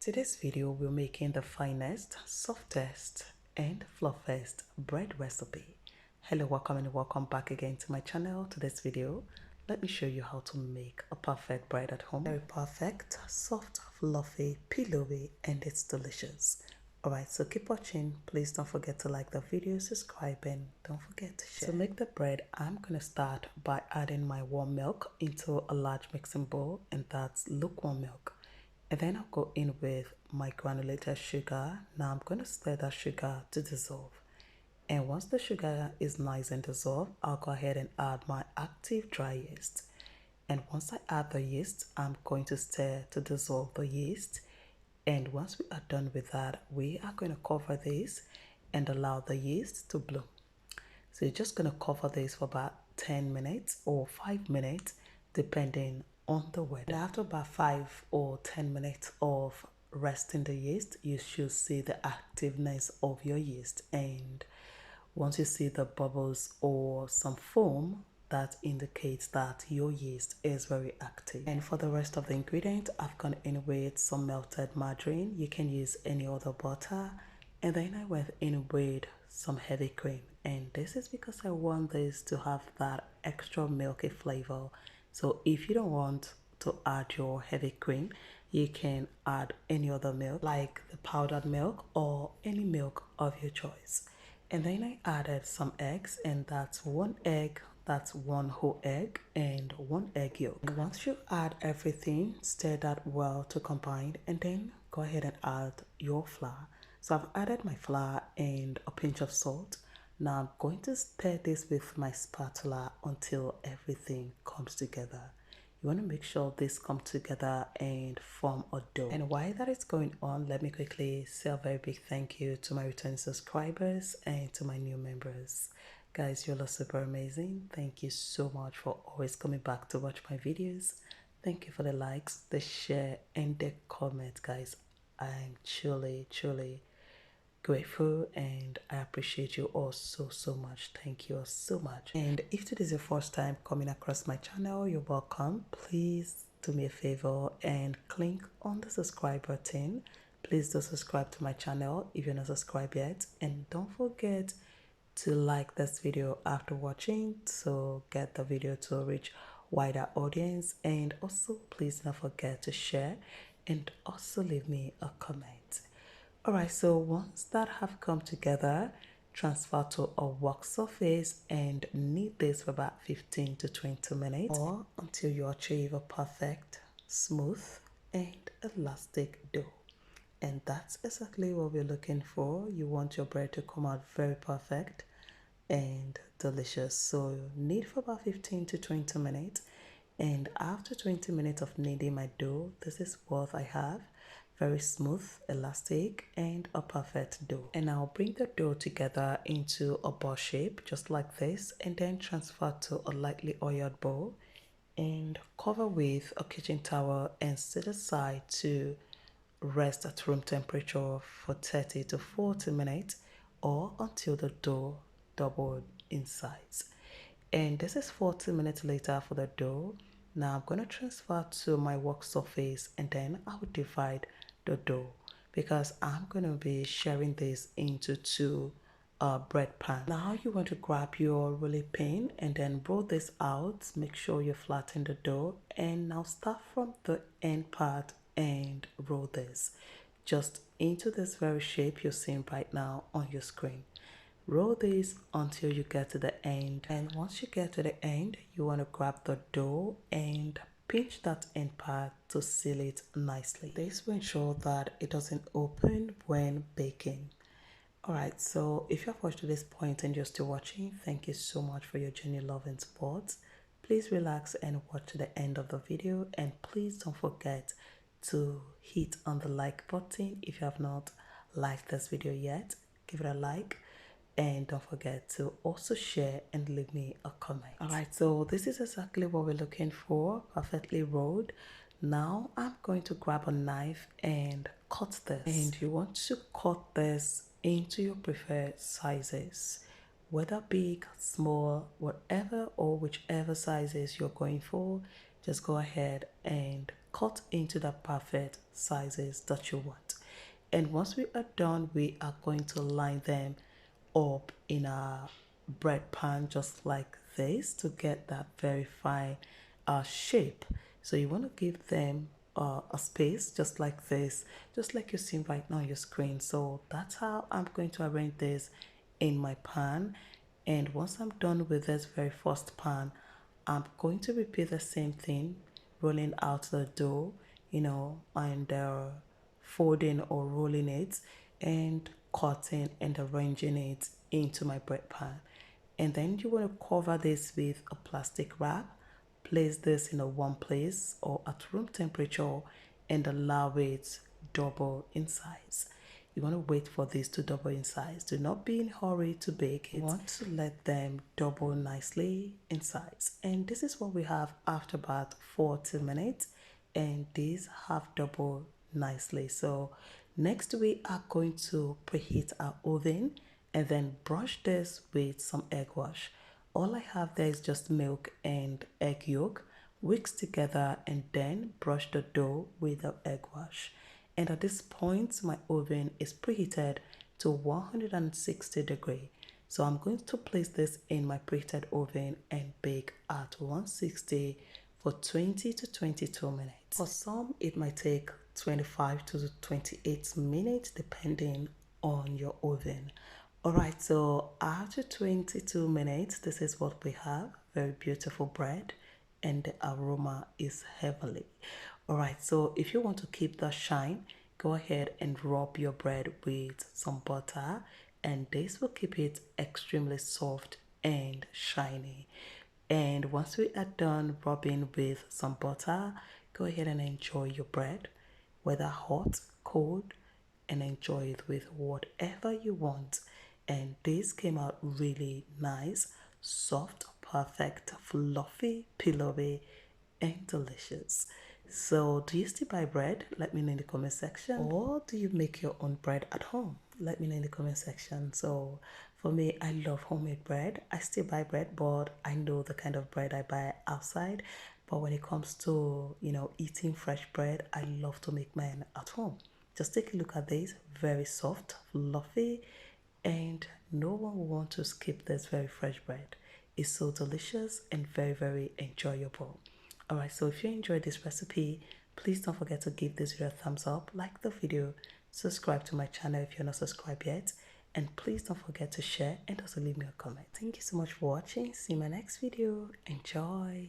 Today's video we're making the finest, softest and fluffiest bread recipe. Hello, welcome and welcome back again to my channel. Today's video, let me show you how to make a perfect bread at home. Very perfect, soft, fluffy, pillowy and it's delicious. Alright, so keep watching. Please don't forget to like the video, subscribe and don't forget to share. To make the bread, I'm going to start by adding my warm milk into a large mixing bowl, and that's lukewarm milk. And then I'll go in with my granulated sugar. Now I'm going to stir that sugar to dissolve. And once the sugar is nice and dissolved, I'll go ahead and add my active dry yeast. And once I add the yeast, I'm going to stir to dissolve the yeast. And once we are done with that, we are going to cover this and allow the yeast to bloom. So you're just going to cover this for about 10 minutes or 5 minutes, depending on the weather. And after about 5 or 10 minutes of resting the yeast, you should see the activeness of your yeast. And once you see the bubbles or some foam, that indicates that your yeast is very active. And for the rest of the ingredients, I've gone in with some melted margarine. You can use any other butter. And then I went in with some heavy cream. And this is because I want this to have that extra milky flavor. So if you don't want to add your heavy cream, you can add any other milk like the powdered milk or any milk of your choice. And then I added some eggs, and that's 1 egg, that's 1 whole egg and 1 egg yolk. And once you add everything, stir that well to combine, and then go ahead and add your flour. So I've added my flour and a pinch of salt. Now I'm going to stir this with my spatula until everything comes together. You want to make sure this comes together and form a dough. And while that is going on, let me quickly say a very big thank you to my returning subscribers and to my new members. Guys, you're all super amazing. Thank you so much for always coming back to watch my videos. Thank you for the likes, the share and the comment, guys. I'm truly grateful and I appreciate you all so much. Thank you all so much. And if today is your first time coming across my channel, you're welcome. Please do me a favor and click on the subscribe button. Please do subscribe to my channel if you're not subscribed yet, and don't forget to like this video after watching so get the video to reach wider audience. And also please don't forget to share and also leave me a comment. Alright, so once that have come together, transfer to a work surface and knead this for about 15 to 20 minutes or until you achieve a perfect, smooth and elastic dough. And that's exactly what we're looking for. You want your bread to come out very perfect and delicious. So knead for about 15 to 20 minutes. And after 20 minutes of kneading my dough, this is what I have. Very smooth, elastic, and a perfect dough. And I'll bring the dough together into a ball shape, just like this, and then transfer to a lightly oiled bowl and cover with a kitchen towel and set aside to rest at room temperature for 30 to 40 minutes or until the dough doubled in size. And this is 40 minutes later for the dough. Now I'm going to transfer to my work surface, and then I will divide the dough because I'm going to be sharing this into 2 bread pans. Now you want to grab your rolling pin and then roll this out. Make sure you flatten the dough, and now start from the end part and roll this just into this very shape you're seeing right now on your screen. Roll this until you get to the end, and once you get to the end, you want to grab the dough and pinch that end part to seal it nicely. This will ensure that it doesn't open when baking. Alright, so if you have watched to this point and you're still watching, thank you so much for your genuine love and support. Please relax and watch to the end of the video, and please don't forget to hit on the like button if you have not liked this video yet. Give it a like. And don't forget to also share and leave me a comment. Alright, so this is exactly what we're looking for, perfectly rolled. Now I'm going to grab a knife and cut this. And you want to cut this into your preferred sizes, whether big, small, whatever or whichever sizes you're going for. Just go ahead and cut into the perfect sizes that you want. And once we are done, we are going to line them up in a bread pan just like this to get that very fine shape. So you want to give them a space just like this, just like you're seeing right now on your screen. So that's how I'm going to arrange this in my pan. And once I'm done with this very first pan, I'm going to repeat the same thing, rolling out the dough, and folding or rolling it and cutting and arranging it into my bread pan. And then you want to cover this with a plastic wrap. Place this in a warm place or at room temperature and allow it double in size. You want to wait for this to double in size. Do not be in a hurry to bake it. You want to let them double nicely in size. And this is what we have after about 40 minutes. And these have doubled nicely. So next we are going to preheat our oven and then brush this with some egg wash. All I have there is just milk and egg yolk. Mix together and then brush the dough with the egg wash. And at this point, my oven is preheated to 160 degrees. So I'm going to place this in my preheated oven and bake at 160 for 20 to 22 minutes. For some, it might take 25 to 28 minutes depending on your oven. Alright, so after 22 minutes, this is what we have. Very beautiful bread and the aroma is heavenly. Alright, so if you want to keep the shine, go ahead and rub your bread with some butter and this will keep it extremely soft and shiny. And once we are done rubbing with some butter, go ahead and enjoy your bread, whether hot, cold, and enjoy it with whatever you want. And this came out really nice, soft, perfect, fluffy, pillowy, and delicious. So do you still buy bread? Let me know in the comment section. Or do you make your own bread at home? Let me know in the comment section. So for me, I love homemade bread. I still buy bread, but I know the kind of bread I buy outside. But when it comes to, eating fresh bread, I love to make mine at home. Just take a look at this, very soft, fluffy, and no one will want to skip this very fresh bread. It's so delicious and very, very enjoyable. Alright, so if you enjoyed this recipe, please don't forget to give this video a thumbs up, like the video, subscribe to my channel if you're not subscribed yet, and please don't forget to share and also leave me a comment. Thank you so much for watching. See you in my next video. Enjoy.